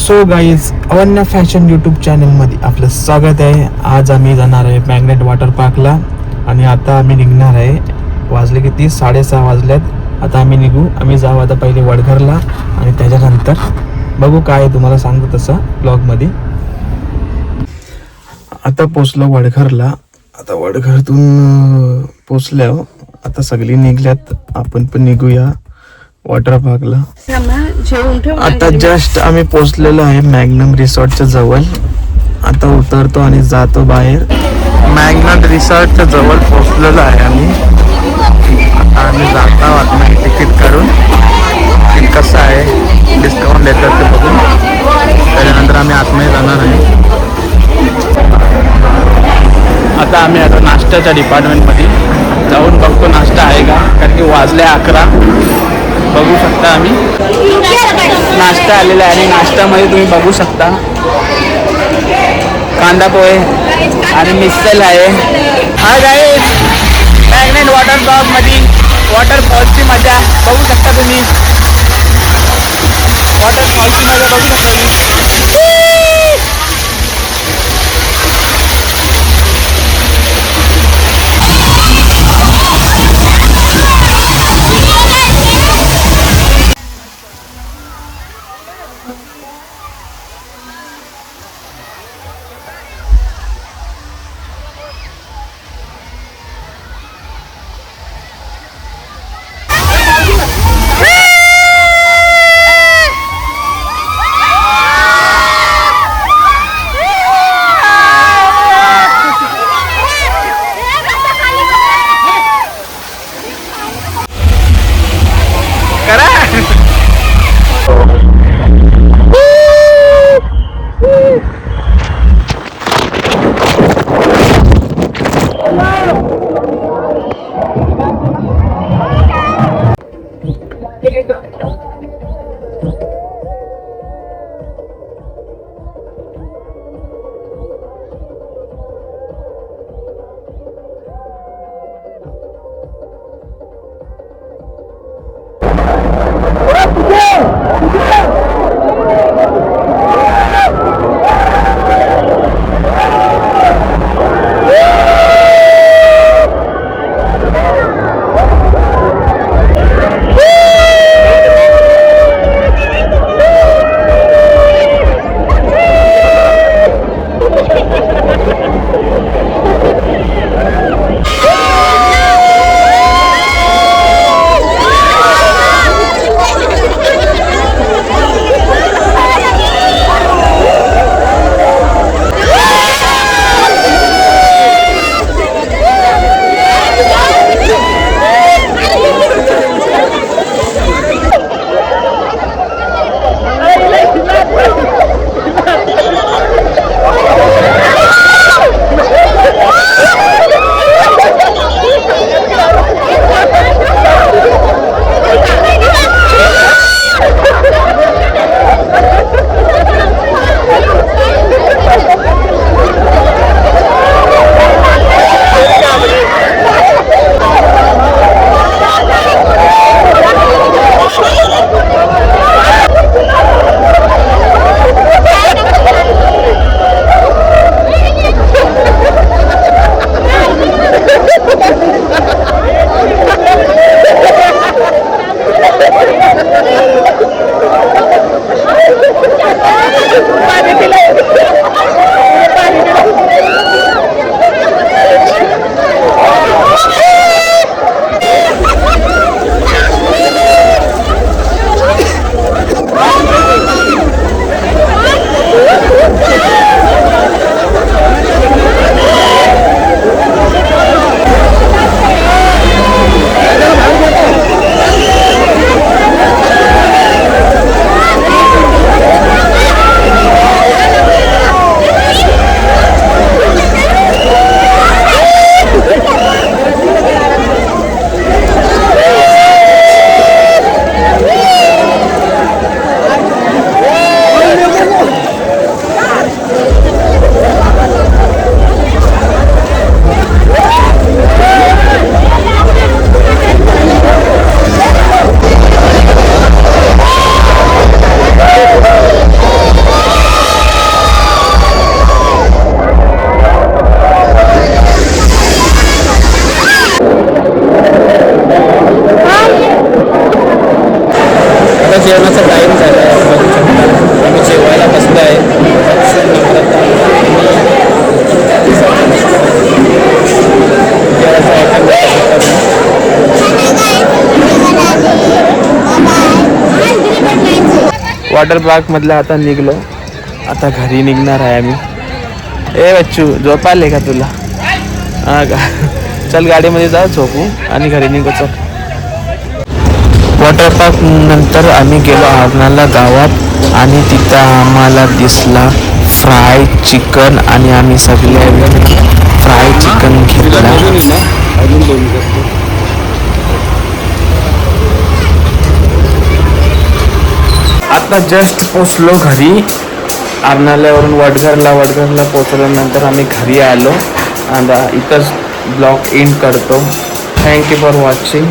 So guys, Avanya fashion YouTube चॅनलमध्ये आपलं स्वागत आहे. आज आम्ही जाणार आहे मॅग्नेट वॉटर पार्कला आणि आता आम्ही निघणार आहे. वाजले किती? 6:30 वाजल्यात. आता आम्ही निघू. आम्ही जाऊ आता पहिले वडघरला आणि त्याच्यानंतर बघू काय तुम्हाला सांगतो तसं ब्लॉगमध्ये. आता पोचलो वडघरला. आता वडघरतून पोचल्यावर आता सगळी निघल्यात, आपण पण निघूया वॉटर पार्कला. आता जस्ट आम्ही पोचलेलो आहे मॅग्नम रिसॉर्टच्या जवळ. आता उतरतो आणि जातो बाहेर. मॅग्नम रिसॉर्टच्या जवळ पोचलेलो आहे आम्ही. आता आम्ही जातो आतमध्ये तिकीट काढून. तिकीट कसं आहे, डिस्काउंट देतात ते बघून त्याच्यानंतर आम्ही आतमध्ये जाणार आहे. आता आम्ही आता नाश्त्याच्या डिपार्टमेंटमध्ये जाऊन बघतो नाश्ता आहे का, कारण की वाजले 11. बघू शकता आम्ही नाश्ता आलेला आहे आणि नाश्त्यामध्ये तुम्ही बघू शकता कांदा पोहे आणि मिसल आहे. हा गाईज, मॅग्नेट वॉटर पार्कमध्ये वॉटरफॉलची मजा बघू शकता तुम्ही. वॉटरफॉलची मजा बघू शकता तुम्ही. वॉटर पार्क मधला आता निघलो. आता घरी निघणार आहे आम्ही. ए बच्चू झोप आले का तुला? हा का? चल गाडीमध्ये जा झोपू आणि घरी निघू. चल. वॉटर पार्क नंतर आम्ही गेलो आरणाला गावात आणि तिथं आम्हाला दिसला फ्राय चिकन आणि आम्ही सगळ्यांनी फ्राय चिकन घेतला. आता जस्ट पोचलो घरी आरणाल्यावरून वडघरला पोचल्यानंतर आम्ही घरी आलो. आणि इथंच ब्लॉग एंड करतो. Thank you for watching.